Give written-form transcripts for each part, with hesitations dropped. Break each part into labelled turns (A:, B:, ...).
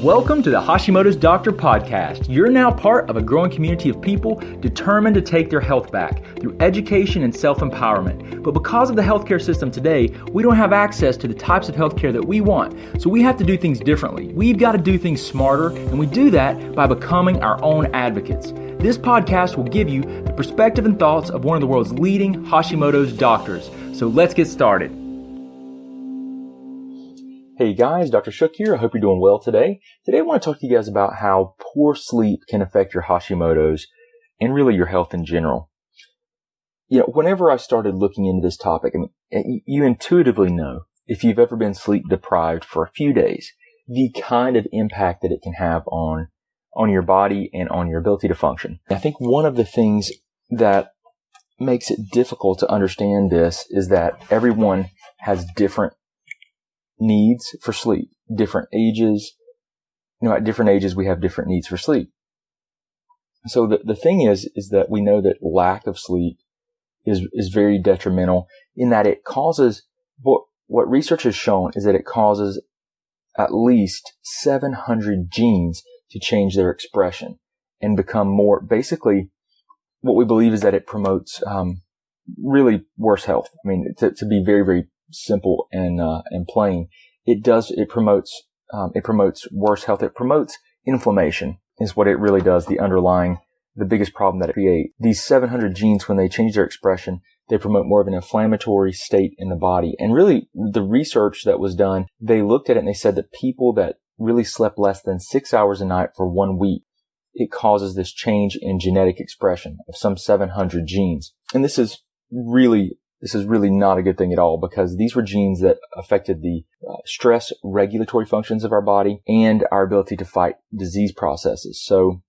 A: Welcome to the Hashimoto's Doctor Podcast. You're now part of a growing community of people determined to take their health back through education and self-empowerment. But because of the healthcare system today, we don't have access to the types of healthcare that we want. So we have to do things differently. We've got to do things smarter, and we do that by becoming our own advocates. This podcast will give you the perspective and thoughts of one of the world's leading Hashimoto's doctors. So let's get started. Hey guys, Dr. Shook here. I hope you're doing well today. Today I want to talk to you guys about how poor sleep can affect your Hashimoto's and really your health in general. You know, whenever I started looking into this topic, you intuitively know if you've ever been sleep deprived for a few days, the kind of impact that it can have on your body and on your ability to function. I think one of the things that makes it difficult to understand this is that everyone has different needs for sleep, different ages. You know, at different ages, we have different needs for sleep. So the thing is that we know that lack of sleep is very detrimental in that it causes, what research has shown is that it causes at least 700 genes to change their expression and become more, basically, what we believe is that it promotes, really worse health. I mean, to be very, very simple and plain, it promotes worse health. It promotes inflammation is what it really does. The biggest problem that it creates. These 700 genes, when they change their expression, they promote more of an inflammatory state in the body. And really, the research that was done, they looked at it and they said that people that really slept less than 6 hours a night for 1 week, it causes this change in genetic expression of some 700 genes. And this is really not a good thing at all, because these were genes that affected the stress regulatory functions of our body and our ability to fight disease processes. So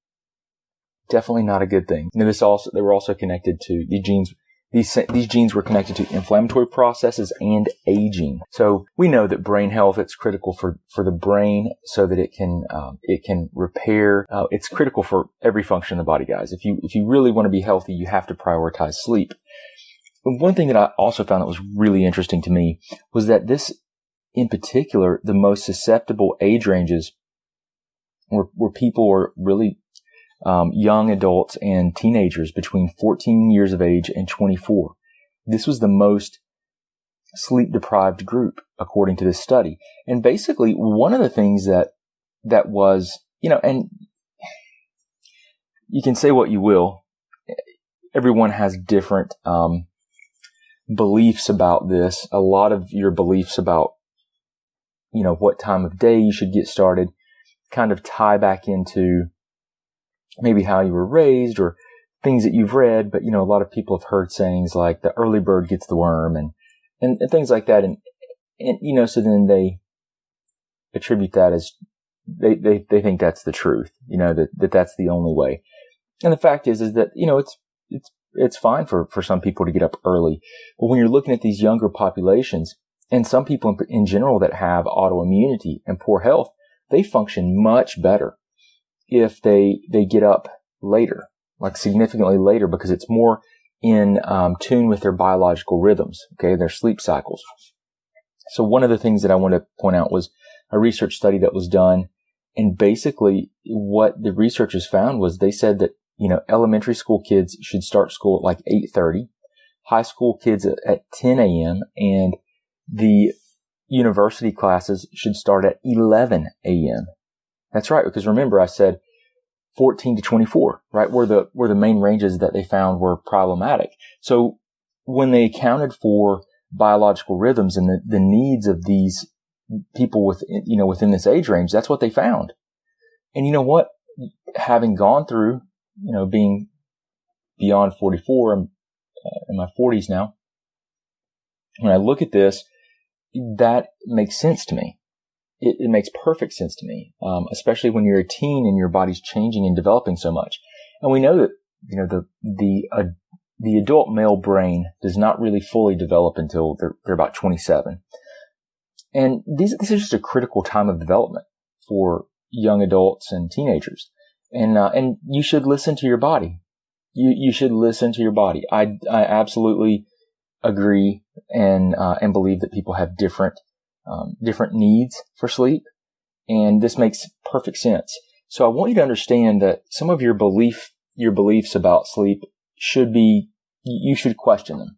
A: definitely not a good thing. Now, they were also connected to the genes. These genes were connected to inflammatory processes and aging. So we know that brain health, it's critical for the brain so that it can repair. It's critical for every function of the body, guys. If you really want to be healthy, you have to prioritize sleep. One thing that I also found that was really interesting to me was that this, in particular, the most susceptible age ranges were people were really young adults and teenagers between 14 years of age and 24. This was the most sleep-deprived group, according to this study. And basically, one of the things that was, you know, and you can say what you will, everyone has different beliefs about this. A lot of your beliefs about, you know, what time of day you should get started kind of tie back into maybe how you were raised or things that you've read. But, you know, a lot of people have heard sayings like the early bird gets the worm and things like that. And, you know, so then they attribute that as they think that's the truth, you know, that's the only way. And the fact is that, you know, it's fine for some people to get up early. But when you're looking at these younger populations, and some people in general that have autoimmunity and poor health, they function much better if they get up later, like significantly later, because it's more in tune with their biological rhythms, okay, their sleep cycles. So one of the things that I want to point out was a research study that was done, and basically what the researchers found was they said that, you know, elementary school kids should start school at like 8:30, high school kids at 10 a.m., and the university classes should start at 11 a.m. That's right, because remember I said 14 to 24, right, were the main ranges that they found were problematic. So when they accounted for biological rhythms and the needs of these people within this age range, that's what they found. And you know what? Having gone through, you know, being beyond 44, I'm in my 40s now. When I look at this, that makes sense to me. It makes perfect sense to me, especially when you're a teen and your body's changing and developing so much. And we know that, you know, the adult male brain does not really fully develop until they're about 27. And this is just a critical time of development for young adults and teenagers. And you should listen to your body. You should listen to your body. I absolutely agree and believe that people have different needs for sleep. And this makes perfect sense. So I want you to understand that some of your beliefs about sleep you should question them.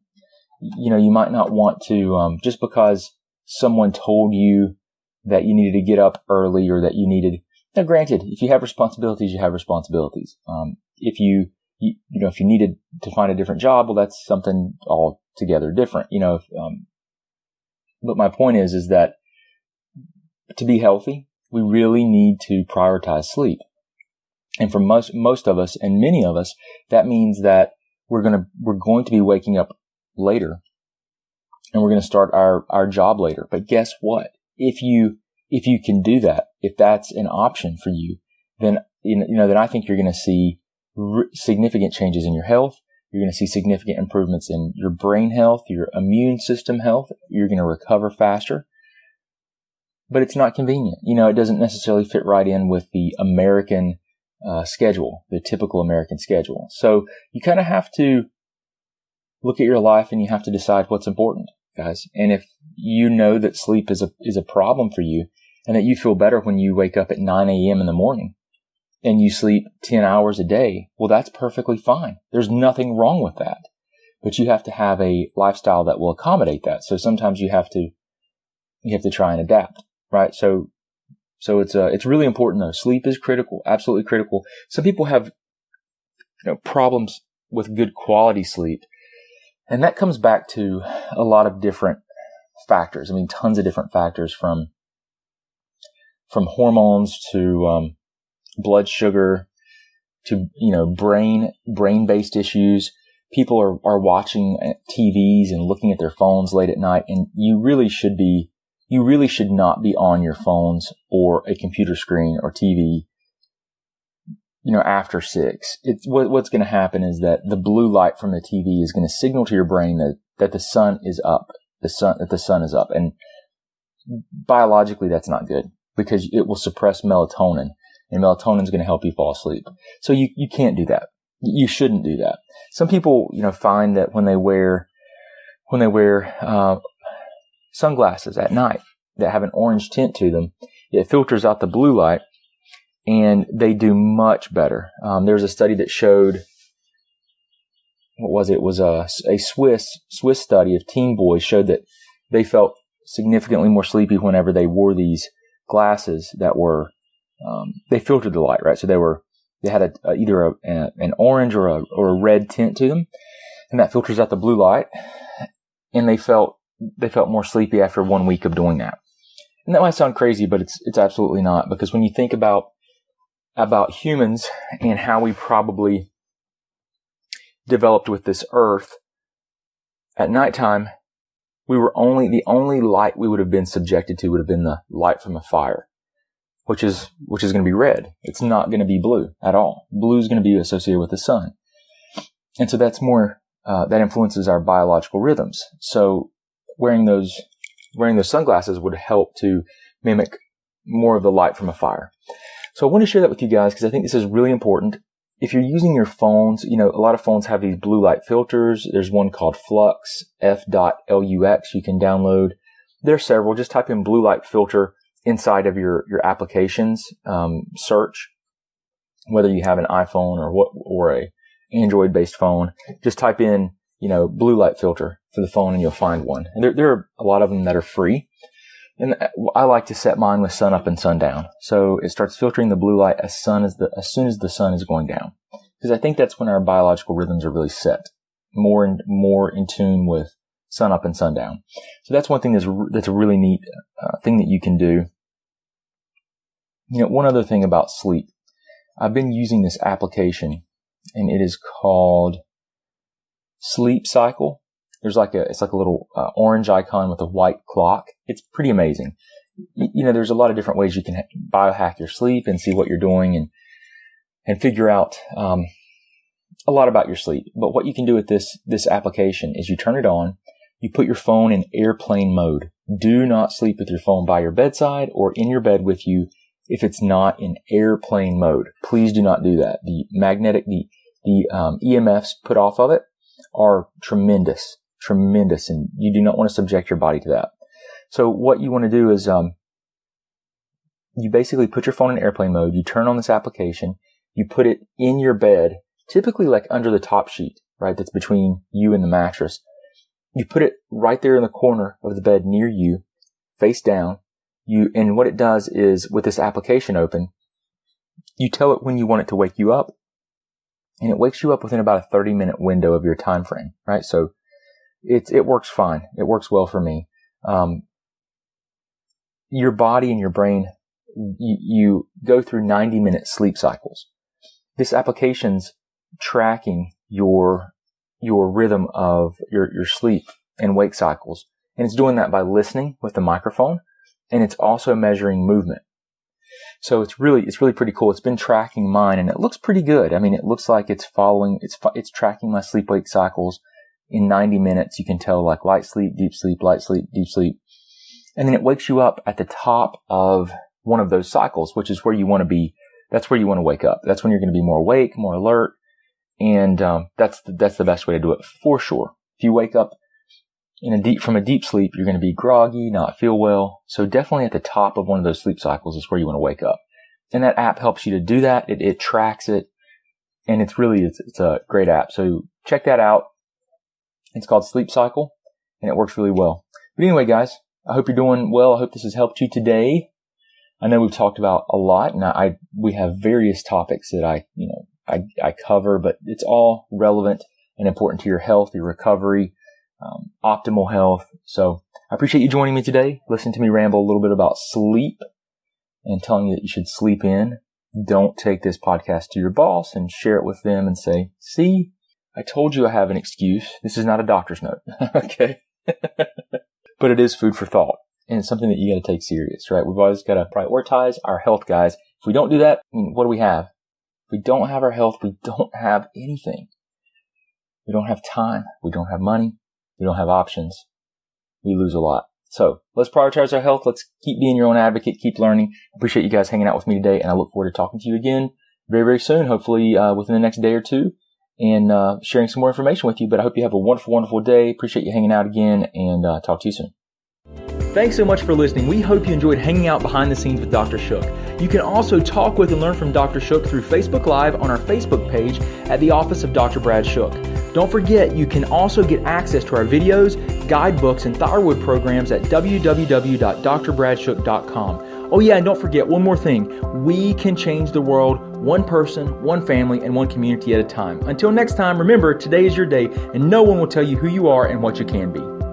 A: You might not want to, just because someone told you that you needed to get up early or that you needed, now granted, if you have responsibilities, you have responsibilities. If you needed to find a different job, well, that's something altogether different, but my point is that to be healthy, we really need to prioritize sleep. And for most of us and many of us, that means that we're going to be waking up later and we're going to start our job later. But guess what? If you can do that, if that's an option for you, then I think you're going to see significant changes in your health. You're going to see significant improvements in your brain health, your immune system health. You're going to recover faster. But it's not convenient. It doesn't necessarily fit right in with the American schedule, the typical American schedule. So you kind of have to look at your life and you have to decide what's important, guys. And if you know that sleep is a problem for you and that you feel better when you wake up at 9 a.m. in the morning and you sleep 10 hours a day, well, that's perfectly fine. There's nothing wrong with that. But you have to have a lifestyle that will accommodate that. So sometimes you have to try and adapt, right? So it's really important though. Sleep is critical, absolutely critical. Some people have problems with good quality sleep. And that comes back to a lot of different factors. I mean, tons of different factors from hormones to blood sugar to brain-based issues. People are watching TVs and looking at their phones late at night, and you really should not be on your phones or a computer screen or TV after 6. What's going to happen is that the blue light from the TV is going to signal to your brain that the sun is up, that the sun is up. And biologically, that's not good because it will suppress melatonin, and melatonin is going to help you fall asleep. So you can't do that. You shouldn't do that. Some people, find that when they wear sunglasses at night that have an orange tint to them, it filters out the blue light, and they do much better. There's a study that showed, what was it? It was a Swiss study of teen boys showed that they felt significantly more sleepy whenever they wore these glasses that were, they filtered the light, right? So they had either an orange or a red tint to them, and that filters out the blue light, and they felt more sleepy after 1 week of doing that. And that might sound crazy, but it's absolutely not, because when you think about humans and how we probably developed with this earth, at nighttime, the only light we would have been subjected to would have been the light from a fire, which is going to be red. It's not going to be blue at all. Blue is going to be associated with the sun. And so that's more, that influences our biological rhythms. So wearing those sunglasses would help to mimic more of the light from a fire. So I want to share that with you guys because I think this is really important. If you're using your phones, a lot of phones have these blue light filters. There's one called Flux, F.LUX you can download. There are several. Just type in blue light filter inside of your applications search, whether you have an iPhone or a Android based phone. Just type in, blue light filter for the phone and you'll find one. And there are a lot of them that are free. And I like to set mine with sun up and sundown. So it starts filtering the blue light as soon as the sun is going down. Because I think that's when our biological rhythms are really set. More in tune with sun up and sundown. So that's one thing that's a really neat thing that you can do. One other thing about sleep. I've been using this application, and it is called Sleep Cycle. It's like a little orange icon with a white clock. It's pretty amazing. There's a lot of different ways you can biohack your sleep and see what you're doing and figure out a lot about your sleep. But what you can do with this application is you turn it on, you put your phone in airplane mode. Do not sleep with your phone by your bedside or in your bed with you if it's not in airplane mode. Please do not do that. The EMFs put off of it are tremendous, and you do not want to subject your body to that. So what you want to do is you basically put your phone in airplane mode, you turn on this application, you put it in your bed, typically like under the top sheet, right? That's between you and the mattress. You put it right there in the corner of the bed near you, face down. And what it does is, with this application open, you tell it when you want it to wake you up, and it wakes you up within about a 30-minute window of your time frame, right? So it works fine. It works well for me. Your body and your brain, you go through 90-minute sleep cycles. This application's tracking your rhythm of your sleep and wake cycles. And it's doing that by listening with the microphone, and it's also measuring movement. So it's really pretty cool. It's been tracking mine, and it looks pretty good. I mean, it looks like it's tracking my sleep wake cycles in 90 minutes. You can tell like light sleep, deep sleep, light sleep, deep sleep. And then it wakes you up at the top of one of those cycles, which is where you want to be. That's where you want to wake up. That's when you're going to be more awake, more alert. And that's the best way to do it for sure. If you wake up from a deep sleep, you're going to be groggy, not feel well. So definitely at the top of one of those sleep cycles is where you want to wake up. And that app helps you to do that. It tracks it, and it's a great app. So check that out. It's called Sleep Cycle, and it works really well. But anyway, guys, I hope you're doing well. I hope this has helped you today. I know we've talked about a lot, and we have various topics that I cover, but it's all relevant and important to your health, your recovery, optimal health. So I appreciate you joining me today. Listen to me ramble a little bit about sleep and telling you that you should sleep in. Don't take this podcast to your boss and share it with them and say, see, I told you I have an excuse. This is not a doctor's note. Okay. But it is food for thought, and it's something that you got to take serious, right? We've always got to prioritize our health, guys. If we don't do that, what do we have? If we don't have our health, we don't have anything. We don't have time. We don't have money. We don't have options. We lose a lot. So let's prioritize our health. Let's keep being your own advocate. Keep learning. I appreciate you guys hanging out with me today, and I look forward to talking to you again very, very soon, hopefully within the next day or two, and sharing some more information with you. But I hope you have a wonderful, wonderful day. Appreciate you hanging out again, and talk to you soon. Thanks so much for listening. We hope you enjoyed hanging out behind the scenes with Dr. Shook. You can also talk with and learn from Dr. Shook through Facebook Live on our Facebook page at the Office of Dr. Brad Shook. Don't forget, you can also get access to our videos, guidebooks, and thyroid programs at www.drbradshook.com. Oh yeah, and don't forget one more thing. We can change the world one person, one family, and one community at a time. Until next time, remember, today is your day, and no one will tell you who you are and what you can be.